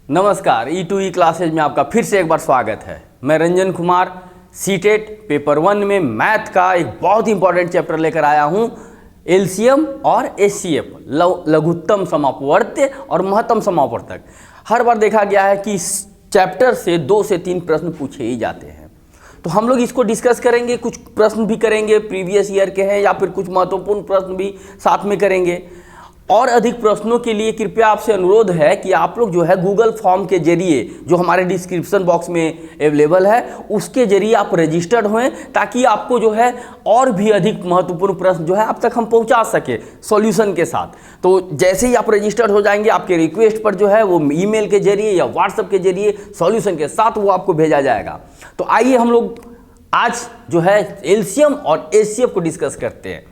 नमस्कार, E2E classes में आपका फिर से एक बार स्वागत है। मैं रंजन कुमार सीटेट पेपर 1 में मैथ का एक बहुत ही इंपॉर्टेंट चैप्टर लेकर आया हूं। एलसीएम और एचसीएफ, लघुत्तम समापवर्त्य और महत्तम समापवर्तक। हर बार देखा गया है कि इस चैप्टर से 2 से 3 प्रश्न पूछे ही जाते हैं, तो हम लोग इसको डिस्कस करेंगे। कुछ प्रश्न भी करेंगे प्रीवियस ईयर के हैं या फिर कुछ महत्वपूर्ण प्रश्न भी साथ में करेंगे। और अधिक प्रश्नों के लिए कृपया आपसे अनुरोध है कि आप लोग जो है गूगल फॉर्म के जरिए, जो हमारे डिस्क्रिप्शन बॉक्स में अवेलेबल है, उसके जरिए आप रजिस्टर्ड हों, ताकि आपको जो है और भी अधिक महत्वपूर्ण प्रश्न जो है आप तक हम पहुंचा सके सॉल्यूशन के साथ। तो जैसे ही आप रजिस्टर्ड हो जाएंगे, आपके रिक्वेस्ट पर जो है वो ईमेल के जरिए या व्हाट्सएप के जरिए सॉल्यूशन के साथ वो आपको भेजा जाएगा। तो आइए हम लोग आज जो है एलसीएम और एचसीएफ को डिस्कस करते हैं।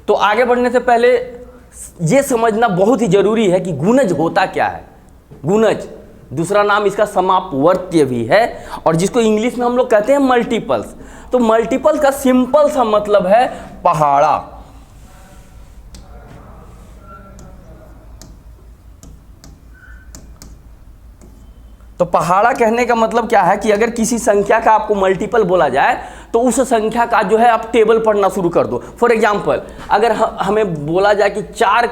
तो आगे बढ़ने से पहले ये समझना बहुत ही जरूरी है कि गुणज होता क्या है। गुणज, दूसरा नाम इसका समापवर्त्य भी है, और जिसको इंग्लिश में हम लोग कहते हैं मल्टीपल्स। तो मल्टीपल का सिंपल सा मतलब है पहाड़ा। तो पहाड़ा कहने का मतलब क्या है कि अगर किसी संख्या का आपको मल्टीपल बोला जाए तो उस संख्या का जो है आप टेबल पढ़ना शुरू कर दो। फॉर एग्जांपल, अगर हमें बोला जाए कि 4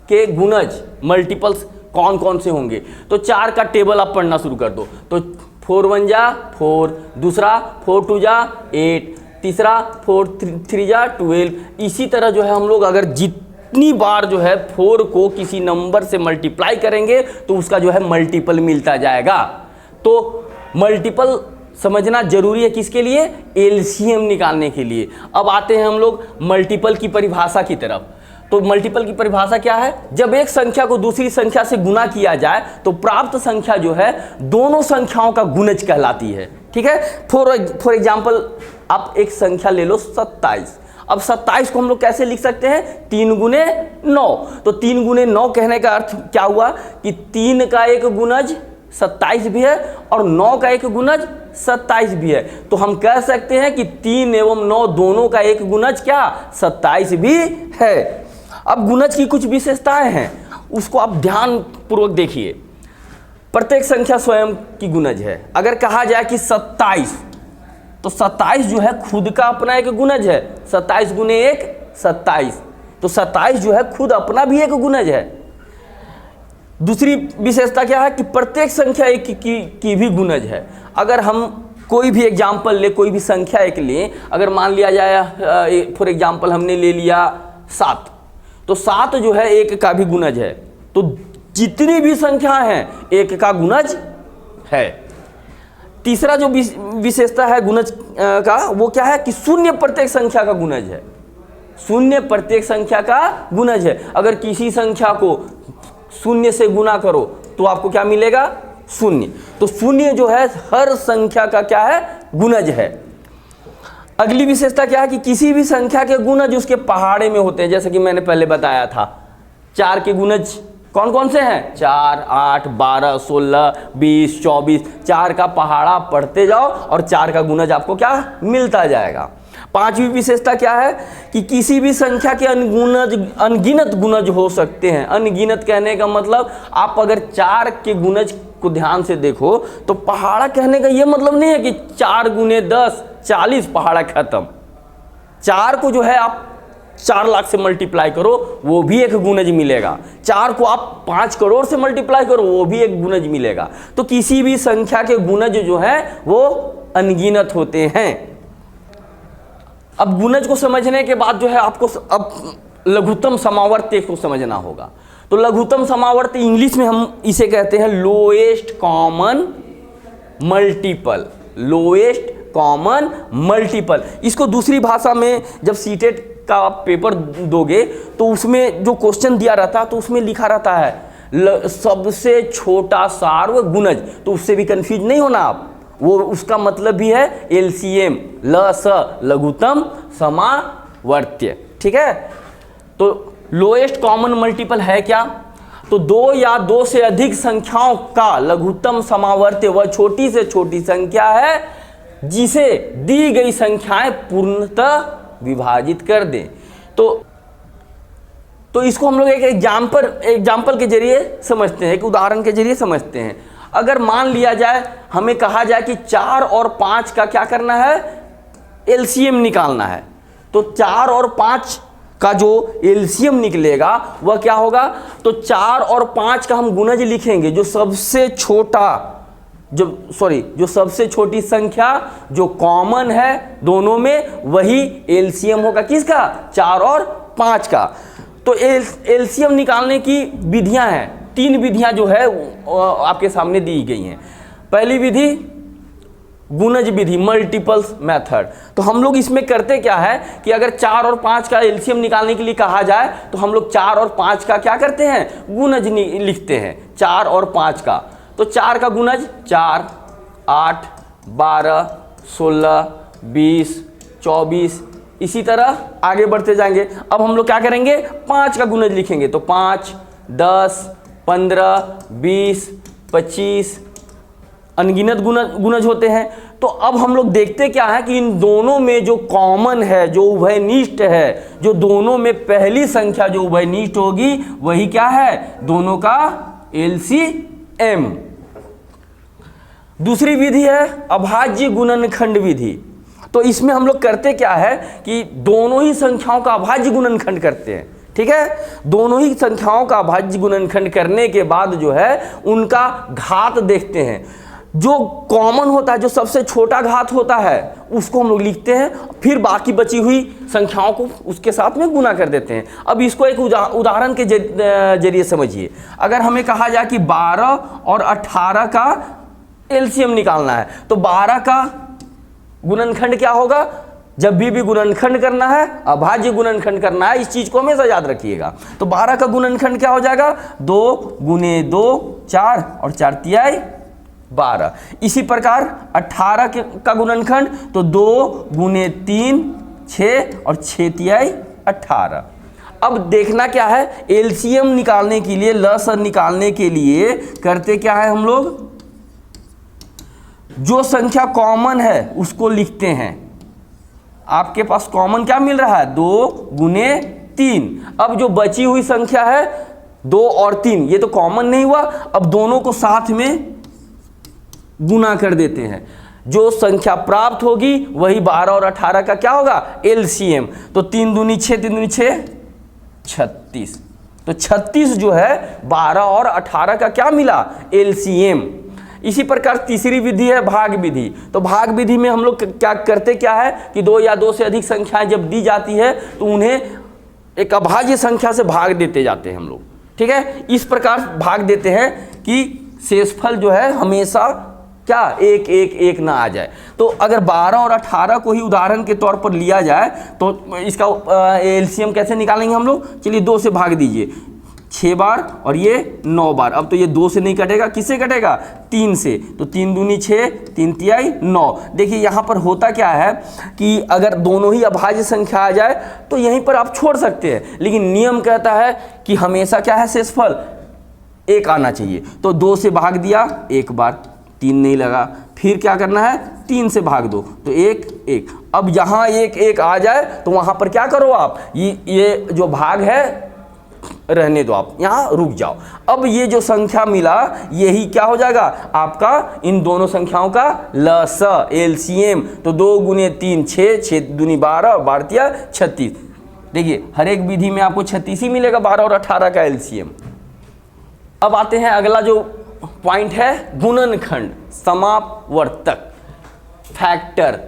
के गुणज मल्टीपल्स कौन कौन से होंगे, तो 4 का टेबल आप पढ़ना शुरू कर दो। तो 4 1 जा 4, दूसरा 4 2 जा 8, तीसरा 4 3 जा 12। इसी तरह जो है हम लोग अगर जितनी बार जो है 4 को किसी नंबर से मल्टीप्लाई करेंगे तो उसका जो है मल्टीपल मिलता जाएगा। तो मल्टीपल समझना जरूरी है किसके लिए? एलसीएम निकालने के लिए। अब आते हैं हम लोग मल्टीपल की परिभाषा की तरफ। तो मल्टीपल की परिभाषा क्या है? जब एक संख्या को दूसरी संख्या से गुना किया जाए तो प्राप्त संख्या जो है दोनों संख्याओं का गुणज कहलाती है। ठीक है। फॉर एग्जाम्पल आप एक संख्या ले लो 27। अब 27 को हम लोग कैसे लिख सकते हैं? 3 गुने 9। तो 3 गुने 9 कहने का अर्थ क्या हुआ कि 3 का एक गुणज 27 भी है और 9 का एक गुणज 27 भी है। तो हम कह सकते हैं कि 3 एवं 9 दोनों का एक गुणज क्या? 27 भी है। अब गुणज की कुछ विशेषताएं हैं, उसको आप ध्यान पूर्वक देखिए। प्रत्येक संख्या स्वयं की गुणज है। अगर कहा जाए कि 27, तो 27 जो है खुद का अपना एक गुणज है। 27 गुने 1 27। तो 27 जो है खुद अपना भी एक गुणज है। दूसरी विशेषता क्या है कि प्रत्येक संख्या एक की भी गुणज है। अगर हम कोई भी एग्जाम्पल ले, कोई भी संख्या एक ले, अगर मान लिया जाए फॉर एग्जाम्पल हमने ले लिया 7, तो 7 जो है 1 का भी गुणज है। तो जितनी भी संख्या है 1 का गुणज है। तीसरा जो विशेषता है गुणज का, वो क्या है कि 0 प्रत्येक संख्या का गुणज है। 0 प्रत्येक संख्या का गुणज है। अगर किसी संख्या को 0 से गुना करो तो आपको क्या मिलेगा? 0। तो 0 जो है हर संख्या का क्या है? गुणज है। अगली विशेषता क्या है कि किसी भी संख्या के गुणज उसके पहाड़े में होते हैं। जैसे कि मैंने पहले बताया था, 4 के गुणज कौन कौन से हैं? 4 8 12 16 20 24। 4 का पहाड़ा पढ़ते जाओ और 4 का गुणज आपको क्या मिलता जाएगा। 5वीं विशेषता क्या है कि किसी भी संख्या के अनगिनत गुणज हो सकते हैं। अनगिनत कहने का मतलब आप अगर 4 के गुणज को ध्यान से देखो तो पहाड़ा कहने का ये मतलब नहीं है कि 4 गुने 10 40 पहाड़ा खत्म। 4 को जो है आप 4 लाख से मल्टीप्लाई करो वो भी एक गुणज मिलेगा। 4 को आप 5 करोड़ से मल्टीप्लाई करो वो भी एक गुणज मिलेगा। तो किसी भी संख्या के गुणज जो है वो अनगिनत होते हैं। अब गुणज को समझने के बाद जो है आपको अब लघुत्तम समावर्त्य को समझना होगा। तो लघुत्तम समावर्त्य इंग्लिश में हम इसे कहते हैं lowest common multiple. Lowest common multiple. इसको दूसरी भाषा में जब सीटेट का पेपर दोगे तो उसमें जो क्वेश्चन दिया रहता तो उसमें लिखा रहता है सबसे छोटा सार्व गुणज। तो उससे भी कंफ्यूज नहीं होना आप, वो उसका मतलब भी है एलसीएम, लघुत्तम समावर्त्य। ठीक है। तो लोएस्ट कॉमन मल्टीपल है क्या? तो दो या दो से अधिक संख्याओं का लघुत्तम समावर्त्य वह छोटी से छोटी संख्या है जिसे दी गई संख्याएं पूर्णतः विभाजित कर दें। तो इसको हम लोग एक एग्जाम्पल के जरिए समझते हैं, एक उदाहरण के जरिए समझते हैं। अगर मान लिया जाए, हमें कहा जाए कि 4 और 5 का क्या करना है, एलसीएम निकालना है, तो 4 और 5 का जो एलसीएम निकलेगा वह क्या होगा, तो 4 और 5 का हम गुणज लिखेंगे, जो सबसे छोटी संख्या जो कॉमन है दोनों में, वही एलसीएम होगा किसका, 4 और 5 का। तो एलसीएम निकालने की विधियां हैं, 3 विधियां जो है आपके सामने दी गई हैं। पहली विधि गुणज विधि, मल्टीपल्स मेथड। तो हम लोग इसमें करते क्या है कि अगर 4 और 5 का एलसीएम निकालने के लिए कहा जाए तो हम लोग 4 और 5 का क्या करते हैं, गुणज लिखते हैं, 4 और 5 का। तो 4 का गुणज 4, 8, 12, 16, 20, 24, इसी तरह आगे बढ़ते जाएंगे। अब हम लोग क्या करेंगे, 5 का गुणज लिखेंगे, तो 5, 10, 15, 20, 25, अनगिनत गुणज होते हैं। तो अब हम लोग देखते क्या है कि इन दोनों में जो कॉमन है, जो उभयनिष्ठ है, जो दोनों में पहली संख्या जो उभयनिष्ठ होगी वही क्या है, दोनों का एलसीएम। दूसरी विधि है अभाज्य गुणनखंड विधि। तो इसमें हम लोग करते क्या है कि दोनों ही संख्याओं का अभाज्य गुणनखंड करते हैं, ठीक है। दोनों ही संख्याओं का अभाज्य गुणनखंड करने के बाद जो है उनका घात देखते हैं, जो कॉमन होता है, जो सबसे छोटा घात होता है उसको हम लोग लिखते हैं, फिर बाकी बची हुई संख्याओं को उसके साथ में गुना कर देते हैं। अब इसको एक उदाहरण के जरिए समझिए। अगर हमें कहा जाए कि 12 और 18 का एलसीएम निकालना है, तो 12 का गुणनखंड क्या होगा, जब भी गुणनखंड करना है, अभाज्य गुणनखंड करना है, इस चीज को हमेशा याद रखिएगा। तो 12 का गुणनखंड क्या हो जाएगा, 2 गुने 2 4 और 4 तिहाई 12। इसी प्रकार 18 का गुणनखंड, तो 2 गुने 3 6 और 6 तिहाई 18। अब देखना क्या है, एलसीएम निकालने के लिए, लसर निकालने के लिए करते क्या है हम लोग, जो संख्या कॉमन है उसको लिखते हैं। आपके पास कॉमन क्या मिल रहा है, 2 गुने 3। अब जो बची हुई संख्या है 2 और 3, ये तो कॉमन नहीं हुआ, अब दोनों को साथ में गुना कर देते हैं। जो संख्या प्राप्त होगी वही 12 और 18 का क्या होगा, एलसीएम। तो 3 दूनी 6, 3 दूनी 6, 36। तो 36 जो है 12 और 18 का क्या मिला, एलसीएम। इसी प्रकार तीसरी विधि है भाग विधि। तो भाग विधि में हम लोग क्या करते क्या है कि 2 या 2 से अधिक संख्याएं जब दी जाती है तो उन्हें एक अभाज्य संख्या से भाग देते जाते हैं हम लोग, ठीक है। इस प्रकार भाग देते हैं कि शेषफल जो है हमेशा क्या 1 1 1 ना आ जाए। तो अगर 12 और 18 को ही उदाहरण के तौर पर लिया जाए तो इसका एलसीएम कैसे निकालेंगे हम लोग, चलिए 2 से भाग दीजिए, 6 बार और ये 9 बार। अब तो ये 2 से नहीं कटेगा, किससे कटेगा, 3 से। तो 3 दूनी 6, 3 तिहाई 9। देखिए यहाँ पर होता क्या है कि अगर दोनों ही अभाज्य संख्या आ जाए तो यहीं पर आप छोड़ सकते हैं, लेकिन नियम कहता है कि हमेशा क्या है, शेषफल 1 आना चाहिए। तो 2 से भाग दिया 1 बार, 3 नहीं लगा, फिर क्या करना है, 3 से भाग दो, तो 1 1। अब यहाँ 1 1 आ जाए तो वहाँ पर क्या करो आप, ये जो भाग है रहने दो, आप यहाँ रुक जाओ। अब ये जो संख्या मिला यही क्या हो जाएगा आपका, इन दोनों संख्याओं का लस, एलसीएम। तो 2 गुने 3 6, 6 दूनी 12, 12 36। देखिए हर एक विधि में आपको 36 ही मिलेगा, 12 और 18 का एलसीएम। अब आते हैं अगला जो पॉइंट है, गुणनखंड, समापवर्तक, फैक्टर।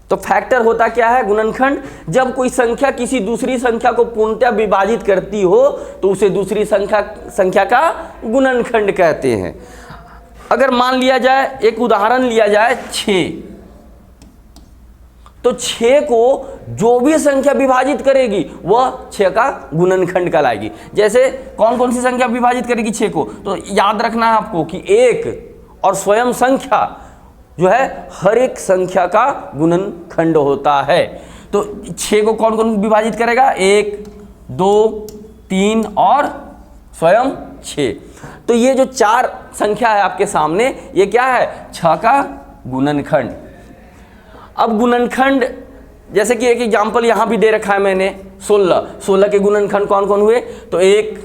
तो फैक्टर होता क्या है, गुणनखंड, जब कोई संख्या किसी दूसरी संख्या को पूर्णतः विभाजित करती हो तो उसे दूसरी संख्या का गुणनखंड कहते हैं। अगर मान लिया जाए, एक उदाहरण लिया जाए 6, तो 6 को जो भी संख्या विभाजित करेगी वह 6 का गुणनखंड कहलाएगी। जैसे कौन कौन सी संख्या विभाजित करेगी 6 को, तो याद रखना है आपको कि 1 और स्वयं संख्या जो है हर एक संख्या का गुणनखंड होता है। तो 6 को कौन कौन विभाजित करेगा, 1 2 3 और स्वयं 6। तो ये जो 4 संख्या है आपके सामने, ये क्या है? 6 का गुणनखंड। अब गुणनखंड, जैसे कि एक एग्जाम्पल यहां भी दे रखा है मैंने, 16 के गुणनखंड कौन कौन हुए? तो 1,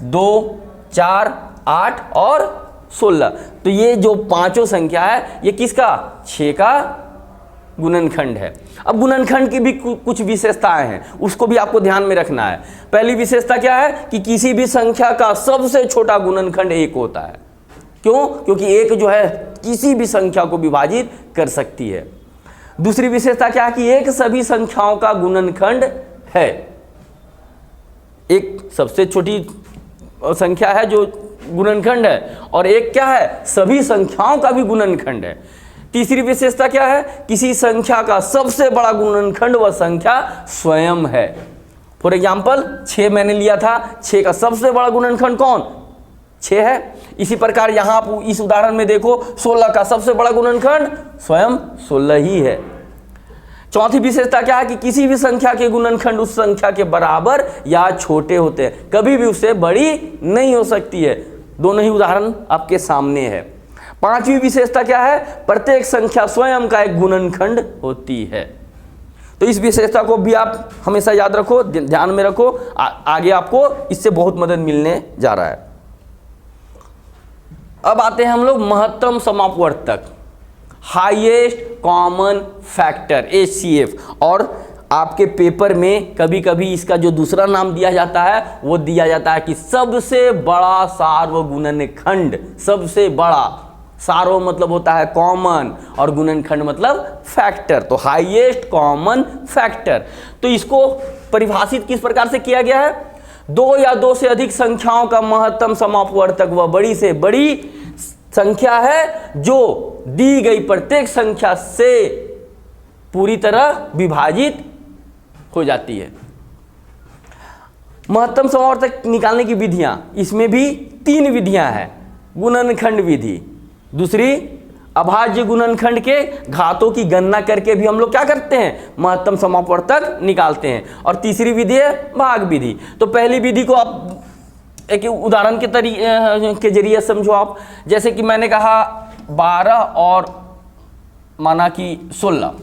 2, 4, 8 और 16। तो ये जो पांचों संख्या है ये किसका? 6 का गुणनखंड है। अब गुणनखंड की भी कुछ विशेषताएं हैं, उसको भी आपको ध्यान में रखना है। पहली विशेषता क्या है कि किसी भी संख्या का सबसे छोटा गुणनखंड 1 होता है। क्यों? क्योंकि 1 जो है किसी भी संख्या को विभाजित कर सकती है। दूसरी विशेषता क्या है कि 1 सभी संख्याओं का गुणनखंड है। एक सबसे छोटी संख्या है जो गुणनखंड है, और एक क्या है? सभी संख्याओं का भी गुणनखंड है। तीसरी विशेषता क्या है? किसी संख्या का सबसे बड़ा गुणनखंड वह संख्या स्वयं है। फॉर एग्जाम्पल 6 मैंने लिया था, 6 का सबसे बड़ा गुणनखंड कौन? 6 है। इसी प्रकार यहां आप इस उदाहरण में देखो, 16 का सबसे बड़ा गुणनखंड स्वयं 16 ही है। चौथी विशेषता क्या है कि किसी भी संख्या के गुणनखंड उस संख्या के बराबर या छोटे होते हैं, कभी भी उससे बड़ी नहीं हो सकती है। दोनों ही उदाहरण आपके सामने है। पांचवी विशेषता क्या है? प्रत्येक संख्या स्वयं का एक गुणनखंड होती है। तो इस विशेषता को भी आप हमेशा याद रखो, ध्यान में रखो, आगे आपको इससे बहुत मदद मिलने जा रहा है। अब आते हैं हम लोग महत्तम समापवर्तक, हाईएस्ट कॉमन फैक्टर, HCF। और आपके पेपर में कभी कभी इसका जो दूसरा नाम दिया जाता है वो दिया जाता है कि सबसे बड़ा सार्वगुणनखंड। सबसे बड़ा, सार्व मतलब होता है कॉमन और गुणनखंड मतलब फैक्टर, तो हाईएस्ट कॉमन फैक्टर। तो इसको परिभाषित किस प्रकार से किया गया है? 2 या 2 से अधिक संख्याओं का महत्तम समापवर्तक वह बड़ी से बड़ी संख्या है जो दी गई प्रत्येक संख्या से पूरी तरह विभाजित हो जाती है। महत्तम समापवर्तक निकालने की विधियां, इसमें भी 3 विधियां हैं। गुणनखंड विधि, दूसरी अभाज्य गुणनखंड के घातों की गणना करके भी हम लोग क्या करते हैं? महत्तम समापवर्तक निकालते हैं, और तीसरी विधि है भाग विधि। तो पहली विधि को आप एक उदाहरण के जरिए समझो आप। जैसे कि मैंने कहा 12 और माना कि 16,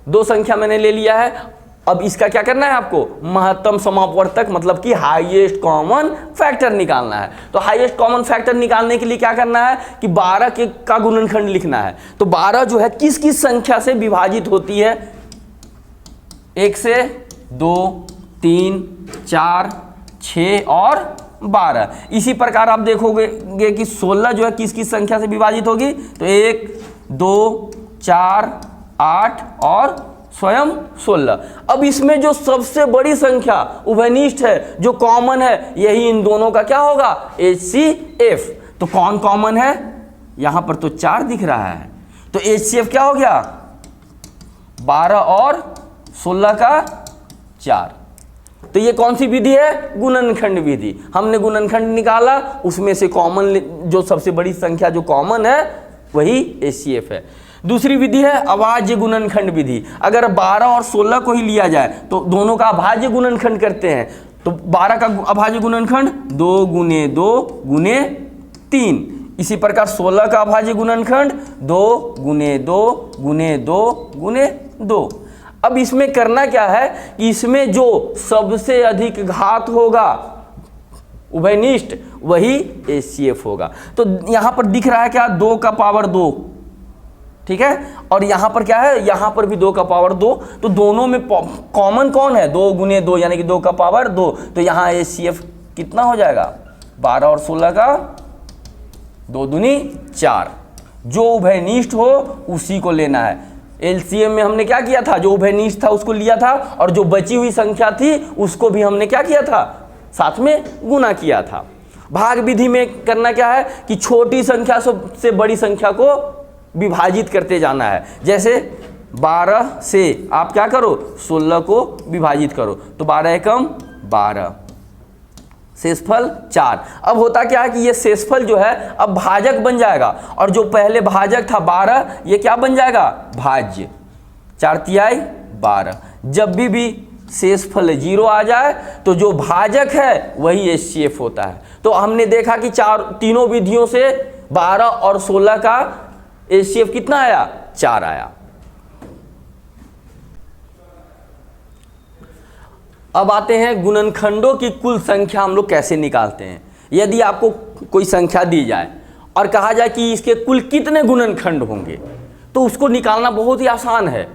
2 संख्या मैंने ले लिया है। अब इसका क्या करना है आपको? महत्तम समापवर्तक मतलब कि हाईएस्ट कॉमन फैक्टर निकालना है। तो हाईएस्ट कॉमन फैक्टर निकालने के लिए क्या करना है कि 12 का गुणनखंड लिखना है। तो 12 जो है किस किस संख्या से विभाजित होती है? 1 से 2, 3, 4, 6 और 12। इसी प्रकार आप देखोगे कि 16 जो है किस किस संख्या से विभाजित होगी? तो 1, 2, 4, 8 और स्वयं 16। अब इसमें जो सबसे बड़ी संख्या उभयनिष्ठ है, जो कॉमन है, यही इन दोनों का क्या होगा? HCF। तो कौन कॉमन है? यहां पर तो 4 दिख रहा है, तो HCF क्या हो गया? 12 और 16 का 4। तो ये कौन सी विधि है? गुणनखंड विधि। हमने गुणनखंड निकाला, उसमें से कॉमन जो सबसे बड़ी संख्या जो कॉमन है वही HCF है। दूसरी विधि है अभाज्य गुणनखंड विधि। अगर 12 और 16 को ही लिया जाए तो दोनों का अभाज्य गुणनखंड करते हैं। तो 12 का अभाज्य गुणनखंड 2 गुने 2 गुने 3। इसी प्रकार 16 का अभाज्य गुणनखंड 2 गुने 2 गुने 2 गुने 2। अब इसमें करना क्या है कि इसमें जो सबसे अधिक घात होगा उभयनिष्ठ वही HCF होगा। तो यहां पर दिख रहा है क्या? 2 का पावर 2, ठीक है, और यहां पर क्या है? यहां पर भी 2 का पावर 2। तो दोनों में कॉमन कौन है? 2 गुने 2 यानी कि 2 का पावर 2। तो यहां HCF कितना हो जाएगा? 12 और 16 का 2 दूनी 4। जो उभयनिष्ठ हो उसी को लेना है। LCM में हमने क्या किया था? जो उभयनिष्ठ था उसको लिया था, और जो बची हुई संख्या थी उसको भी हमने क्या किया था? साथ में गुना किया था। भाग विधि में करना क्या है कि छोटी संख्या से बड़ी संख्या को विभाजित करते जाना है। जैसे 12 से आप क्या करो? 16 को विभाजित करो, तो 12 एकम 12, शेषफल 4। अब होता क्या है कि ये शेषफल जो है अब भाजक बन जाएगा, और जो पहले भाजक था 12 ये क्या बन जाएगा? भाज्य। 4 तिहाई 12। जब भी शेषफल 0 आ जाए तो जो भाजक है वही HCF होता है। तो हमने देखा कि तीनों विधियों से 12 और 16 का HCF कितना आया, 4 आया। अब आते हैं गुणनखंडों की कुल संख्या हम लोग कैसे निकालते हैं। यदि आपको कोई संख्या दी जाए और कहा जाए कि इसके कुल कितने गुणनखंड होंगे, तो उसको निकालना बहुत ही आसान है।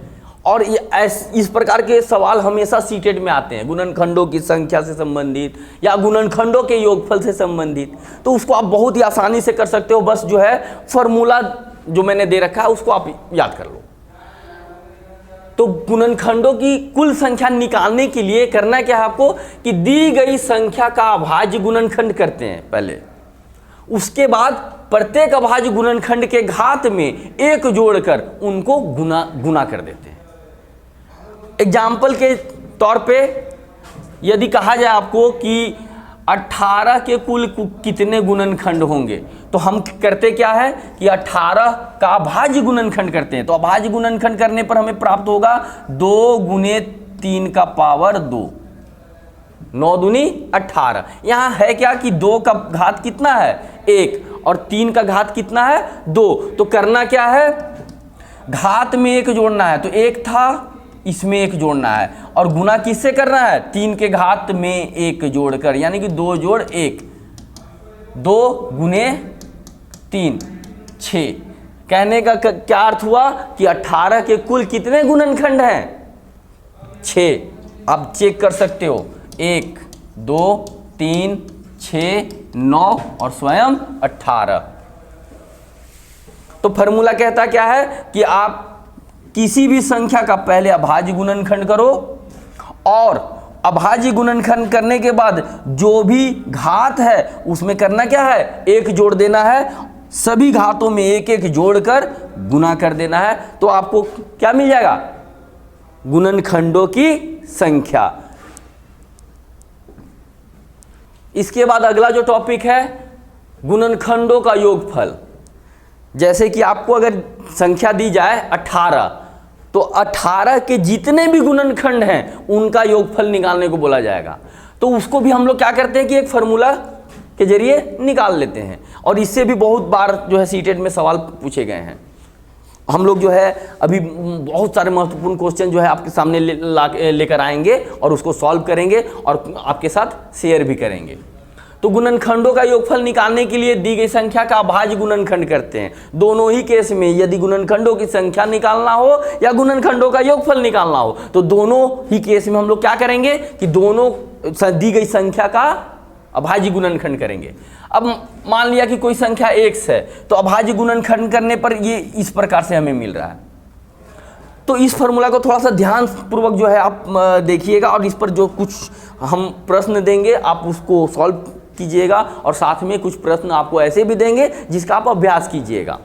और इस प्रकार के सवाल हमेशा सीटेट में आते हैं, गुणनखंडों की संख्या से संबंधित या गुणनखंडों के योगफल से संबंधित। तो उसको आप बहुत ही आसानी से कर सकते हो, बस जो है फॉर्मूला जो मैंने दे रखा है उसको आप याद कर लो। तो गुणनखंडों की कुल संख्या निकालने के लिए करना क्या है आपको कि दी गई संख्या का अभाज्य गुणनखंड करते हैं पहले, उसके बाद प्रत्येक अभाज्य गुणनखंड के घात में 1 जोड़कर उनको गुना कर देते हैं। एग्जाम्पल के तौर पे यदि कहा जाए आपको कि 18 के कुल कितने गुणनखंड होंगे, तो हम करते क्या है कि 18 का अभाज्य गुणनखंड करते हैं। तो अभाज्य गुणनखंड करने पर हमें प्राप्त होगा 2 गुने 3 का पावर 2, 9 दूनी 18। यहाँ है क्या कि 2 का घात कितना है 1 और 3 का घात कितना है 2। तो करना क्या है, घात में 1 जोड़ना है, तो 1 था इसमें 1 जोड़ना है, और गुना किससे करना है 3 के घात में 1 जोड़कर, यानी कि 2 जोड़ 1, 2 गुने 3 6। कहने का क्या अर्थ हुआ कि 18 के कुल कितने गुणनखंड हैं 6। आप चेक कर सकते हो 1 2 3 6 9 और स्वयं 18। तो फॉर्मूला कहता क्या है कि आप किसी भी संख्या का पहले अभाज्य गुणनखंड करो, और अभाज्य गुणनखंड करने के बाद जो भी घात है उसमें करना क्या है 1 जोड़ देना है, सभी घातों में 1 जोड़कर गुना कर देना है। तो आपको क्या मिल जाएगा, गुणनखंडों की संख्या। इसके बाद अगला जो टॉपिक है गुणनखंडों का योगफल। जैसे कि आपको अगर संख्या दी जाए 18, तो 18 के जितने भी गुणनखंड हैं उनका योगफल निकालने को बोला जाएगा। तो उसको भी हम लोग क्या करते हैं कि एक फार्मूला के जरिए निकाल लेते हैं, और इससे भी बहुत बार जो है सीटेट में सवाल पूछे गए हैं। हम लोग जो है अभी बहुत सारे महत्वपूर्ण क्वेश्चन जो है आपके सामने लेकर आएंगे और उसको सॉल्व करेंगे और आपके साथ शेयर भी करेंगे। तो गुणनखंडों का योगफल निकालने के लिए दी गई संख्या का अभाज्य गुणनखंड करते हैं। दोनों ही केस में यदि गुणनखंडों की संख्या निकालना हो या गुणनखंडों का योगफल निकालना हो, तो दोनों ही केस में हम लोग क्या करेंगे कि दोनों दी गई संख्या का अभाज्य गुणनखंड करेंगे। अब मान लिया कि कोई संख्या x है, तो अभाज्य गुणनखंड करने पर ये इस प्रकार से हमें मिल रहा है। तो इस फॉर्मूला को थोड़ा सा ध्यान पूर्वक जो है आप देखिएगा, और इस पर जो कुछ हम प्रश्न देंगे आप उसको सॉल्व कीजिएगा, और साथ में कुछ प्रश्न आपको ऐसे भी देंगे जिसका आप अभ्यास कीजिएगा।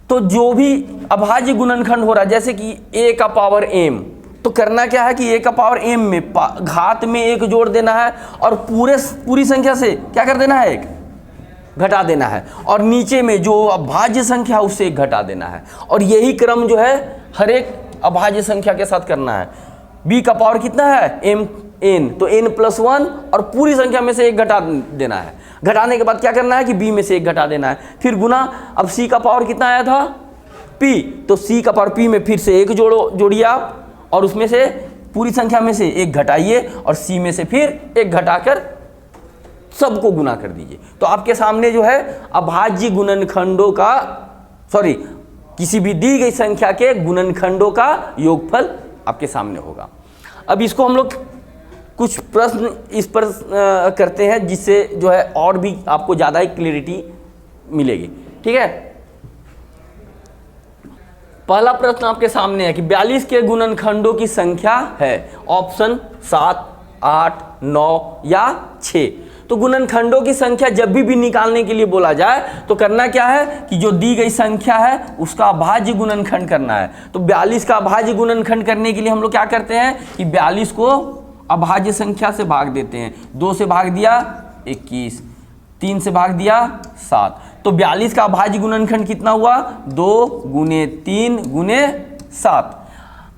तो जो भी अभाज्य गुणनखंड हो रहा है, जैसे कि a का पावर m, तो करना क्या है कि a का पावर m में घात में 1 जोड़ देना है, और पूरी संख्या से क्या कर देना है 1 घटा देना है, और नीचे में जो अभाज्य संख्या उससे 1 घटा देना है। और यही क्रम जो है हर एक अभाज्य संख्या के साथ करना है। b का पावर कितना है n, तो n+1 और पूरी संख्या में से 1 घटा देना है। घटाने के बाद क्या करना है कि b में से 1 घटा देना है, फिर गुना। अब c का पावर कितना आया था p, तो c का पावर p में फिर से 1 जोड़िए आप, और उसमें से पूरी संख्या में से 1 घटाइए, और c में से फिर 1 घटाकर सबको गुना कर दीजिए। तो आपके सामने जो है अभाज्य गुणनखंडों का किसी भी दी गई संख्या के गुणनखंडों का योगफल आपके सामने होगा। अब इसको हम लोग कुछ प्रश्न इस पर करते हैं, जिससे जो है और भी आपको ज़्यादा ही क्लैरिटी मिलेगी। ठीक है, पहला प्रश्न आपके सामने है कि 42 के गुणनखंडों की संख्या है। ऑप्शन 7, 8, 9 या 6। तो गुणनखंडों की संख्या जब भी निकालने के लिए बोला जाए तो करना क्या है कि जो दी गई संख्या है उसका अभाज्य गुणनखंड करना है। तो 42 का अभाज्य गुणनखंड करने के लिए हम लोग क्या करते हैं कि 42 को अभाज्य संख्या से भाग देते हैं। 2 से भाग दिया 21, 3 से भाग दिया 7। तो 42 का अभाज्य गुणनखंड कितना हुआ 2 गुने 3 गुने 7।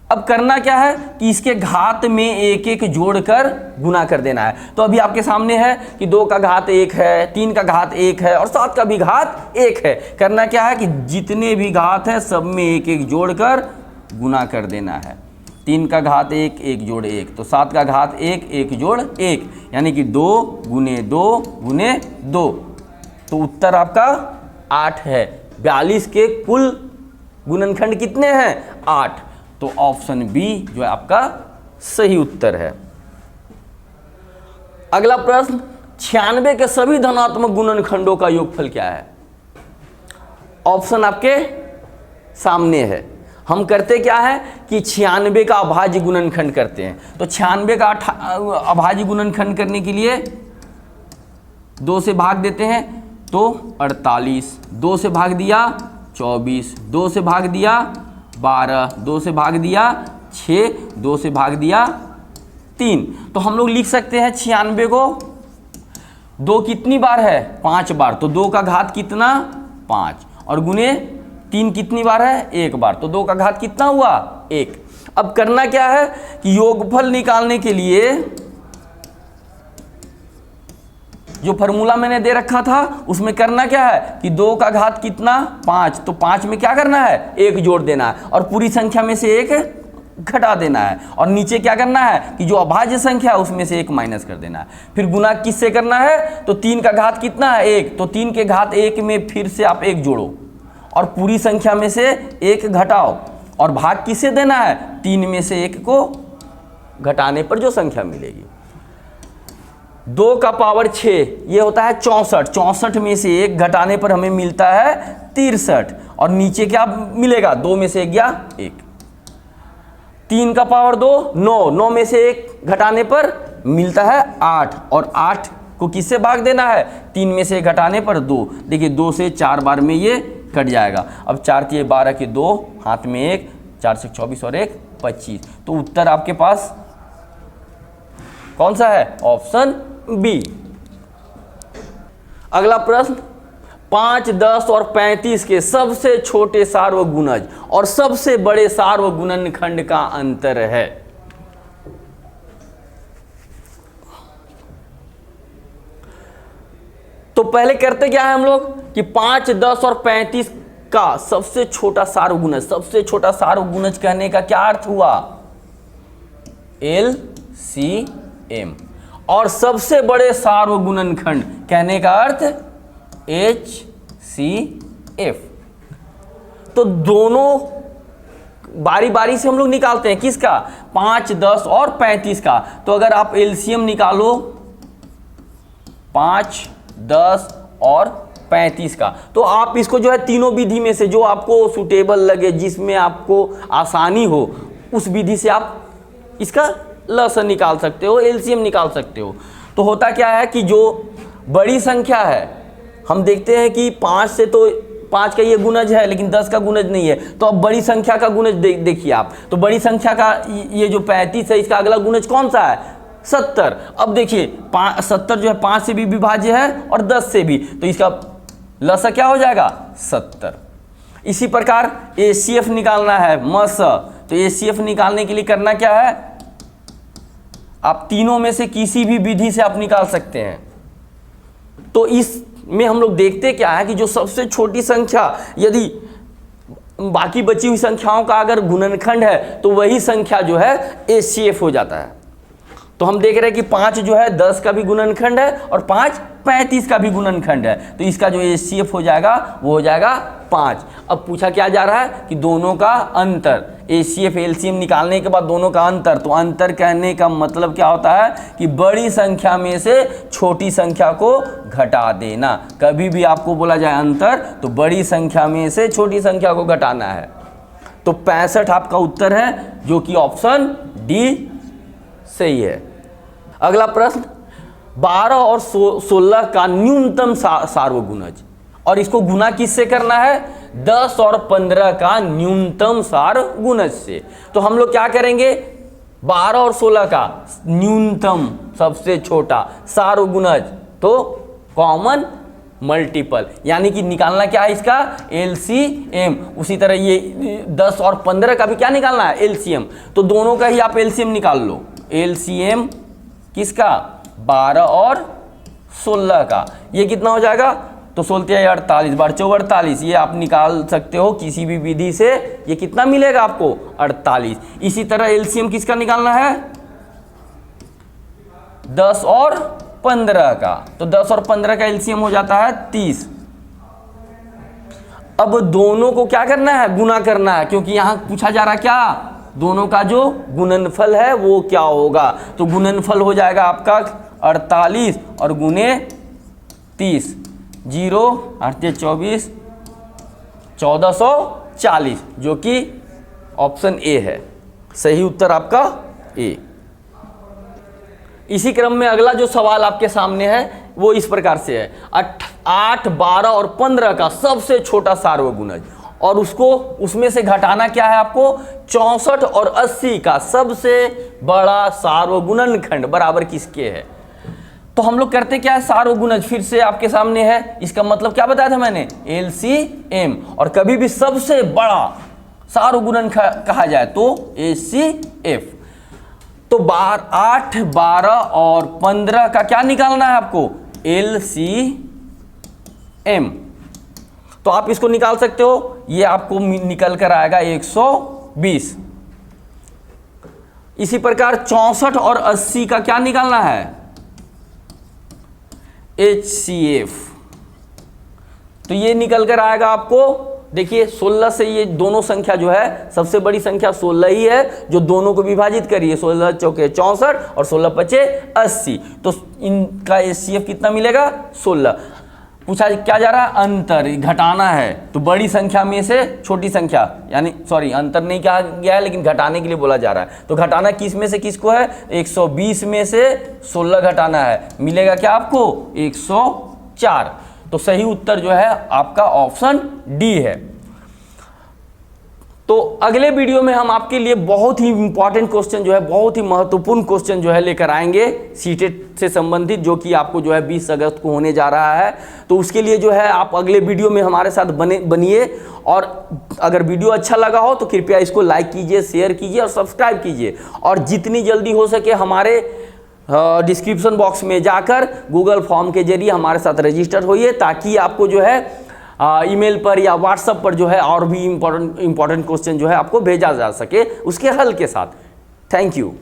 अब करना क्या है कि इसके घात में एक एक जोड़कर गुना कर देना है। तो अभी आपके सामने है कि 2 का घात 1 है, 3 का घात 1 है और 7 का भी घात 1 है। करना क्या है कि जितने भी घात है सब में एक एक जोड़कर गुना कर देना है। 3 का घात 1, 1 जोड़ 1, तो 7 का घात 1, 1 जोड़ 1, यानी कि 2 गुने 2 गुने 2, तो उत्तर आपका 8 है। 42 के कुल गुणनखंड कितने हैं? 8। तो ऑप्शन बी जो है आपका सही उत्तर है। अगला प्रश्न, 96 के सभी धनात्मक गुणनखंडों का योगफल क्या है? ऑप्शन आपके सामने है। हम करते क्या है कि 96 का अभाज्य गुणनखंड करते हैं। तो 96 का अभाज्य गुणनखंड करने के लिए 2 से भाग देते हैं तो 48, 2 से भाग दिया 24, 2 से भाग दिया 12, 2 से भाग दिया 6, 2 से भाग दिया 3। तो हम लोग लिख सकते हैं 96 को 2 कितनी बार है? 5 बार, तो 2 का घात कितना? 5, और गुने 3 कितनी बार है? 1 बार, तो 2 का घात कितना हुआ? 1। अब करना क्या है कि योगफल निकालने के लिए जो फॉर्मूला मैंने दे रखा था उसमें करना क्या है कि 2 का घात कितना? 5, तो 5 में क्या करना है? 1 जोड़ देना है और पूरी संख्या में से 1 घटा देना है, और नीचे क्या करना है कि जो अभाज्य संख्या है उसमें से 1 माइनस कर देना है। फिर गुना किससे करना है? तो 3 का घात कितना है? 1, तो 3 के घात 1 में फिर से आप 1 जोड़ो और पूरी संख्या में से 1 घटाओ, और भाग किससे देना है? 3 में से 1 को घटाने पर जो संख्या मिलेगी। 2 का पावर 6 ये होता है 64, 64 में से 1 घटाने पर हमें मिलता है 63, और नीचे क्या मिलेगा? 2 में से 1 गया 1। 3 का पावर 2 9, 9 में से 1 घटाने पर मिलता है 8, और 8 को किससे भाग देना है? 3 में से 1 घटाने पर 2। देखिए 2 से 4 बार में ये कट जाएगा। अब 4 के 12 के 2, हाथ में 1, 4 से 24 और 1 25। तो उत्तर आपके पास कौन सा है? Option B. अगला प्रश्न, 5, 10 और 35 के सबसे छोटे सार्वगुणज और सबसे बड़े सार्वगुणनखंड का अंतर है। तो पहले करते क्या है हम लोग कि 5, 10 और 35 का सबसे छोटा सार्वगुणज, सबसे छोटा सार्वगुणज कहने का क्या अर्थ हुआ? LCM। और सबसे बड़े सार्वगुणनखंड कहने का अर्थ HCF। तो दोनों बारी बारी से हम लोग निकालते हैं। किसका? 5, 10 और 35 का। तो अगर आप LCM निकालो 5, 10 और 35 का, तो आप इसको जो है तीनों विधि में से जो आपको सूटेबल लगे, जिसमें आपको आसानी हो, उस विधि से आप इसका लसन निकाल सकते हो, LCM निकाल सकते हो। तो होता क्या है कि जो बड़ी संख्या है, हम देखते हैं कि 5 से तो 5 का ये गुणज है लेकिन 10 का गुणज नहीं है, तो अब बड़ी संख्या का गुणज देखिए आप। तो बड़ी संख्या का ये जो 35 है, इसका अगला गुणज कौन सा है? 70। अब देखिए 70 जो है 5 से भी विभाज्य है और 10 से भी, तो इसका लसा क्या हो जाएगा? 70। इसी प्रकार HCF निकालना है, मस। तो HCF निकालने के लिए करना क्या है? आप तीनों में से किसी भी विधि से आप निकाल सकते हैं। तो इसमें हम लोग देखते क्या है कि जो सबसे छोटी संख्या, यदि बाकी बची हुई संख्याओं का अगर गुणनखंड है तो वही संख्या जो है HCF हो जाता है। तो हम देख रहे हैं कि 5 जो है 10 का भी गुणनखंड है और 5 35 का भी गुणनखंड है, तो इसका जो HCF हो जाएगा वो हो जाएगा 5। अब पूछा क्या जा रहा है कि दोनों का अंतर, HCF LCM निकालने के बाद दोनों का अंतर। तो अंतर कहने का मतलब क्या होता है कि बड़ी संख्या में से छोटी संख्या को घटा देना। कभी भी आपको बोला जाए अंतर, तो बड़ी संख्या में से छोटी संख्या को घटाना है। तो 65 आपका उत्तर है, जो कि ऑप्शन डी सही है। अगला प्रश्न, 12 और 16 का न्यूनतम सार्वगुणज, और इसको गुना किससे करना है? 10 और 15 का न्यूनतम सार्वगुणज से। तो हम लोग क्या करेंगे? 12 और 16 का न्यूनतम सबसे छोटा सार्वगुणज, तो कॉमन मल्टीपल, यानी कि निकालना क्या है इसका LCM। उसी तरह ये 10 और 15 का भी क्या निकालना है LCM, तो दोनों का ही आप LCM निकाल लो। LCM किसका 12 और 16 का, ये कितना हो जाएगा, तो 16 48 बार 4 48, ये आप निकाल सकते हो किसी भी विधि से, ये कितना मिलेगा आपको 48। इसी तरह LCM किसका निकालना है 10 और 15 का, तो 10 और 15 का LCM हो जाता है 30। अब दोनों को क्या करना है गुना करना है, क्योंकि यहां पूछा जा रहा है क्या दोनों का जो गुणनफल है वो क्या होगा, तो गुणनफल हो जाएगा आपका 48 और गुने 30, 0 8 24 1440, जो कि ऑप्शन ए है, सही उत्तर आपका ए। इसी क्रम में अगला जो सवाल आपके सामने है वो इस प्रकार से है, 8 12 और 15 का सबसे छोटा सार्वगुणज, और उसको उसमें से घटाना क्या है आपको 64 और 80 का सबसे बड़ा सार्वगुणनखंड बराबर किसके है। तो हम लोग करते क्या है सार्वगुणज फिर से आपके सामने है, इसका मतलब क्या बताया था मैंने LCM, और कभी भी सबसे बड़ा सार्वगुणन कहा जाए तो HCF। तो 8 12 और 15 का क्या निकालना है आपको LCM, तो आप इसको निकाल सकते हो, ये आपको निकल कर आएगा 120। इसी प्रकार 64 और 80 का क्या निकालना है HCF, तो ये निकल कर आएगा आपको, देखिए 16 से ये दोनों संख्या जो है सबसे बड़ी संख्या 16 ही है, जो दोनों को विभाजित करिए 16 चौके 64 और 16 पचे 80, तो इनका HCF कितना मिलेगा 16। पूछा क्या जा रहा है अंतर घटाना है, तो बड़ी संख्या में से छोटी संख्या, यानी सॉरी अंतर नहीं कहा गया है लेकिन घटाने के लिए बोला जा रहा है, तो घटाना किस में से किसको है 120 में से 16 घटाना है, मिलेगा क्या आपको 104। तो सही उत्तर जो है आपका ऑप्शन डी है। तो अगले वीडियो में हम आपके लिए बहुत ही इंपॉर्टेंट क्वेश्चन जो है, बहुत ही महत्वपूर्ण क्वेश्चन जो है लेकर आएंगे सीटेट से संबंधित, जो कि आपको जो है 20 अगस्त को होने जा रहा है। तो उसके लिए जो है आप अगले वीडियो में हमारे साथ बनिए, और अगर वीडियो अच्छा लगा हो तो कृपया इसको लाइक कीजिए, शेयर कीजिए और सब्सक्राइब कीजिए, और जितनी जल्दी हो सके हमारे डिस्क्रिप्शन बॉक्स में जाकर गूगल फॉर्म के जरिए हमारे साथ रजिस्टर होइए, ताकि आपको जो है ईमेल पर या व्हाट्सएप पर जो है और भी इम्पोर्टेंट क्वेश्चन जो है आपको भेजा जा सके उसके हल के साथ। Thank you.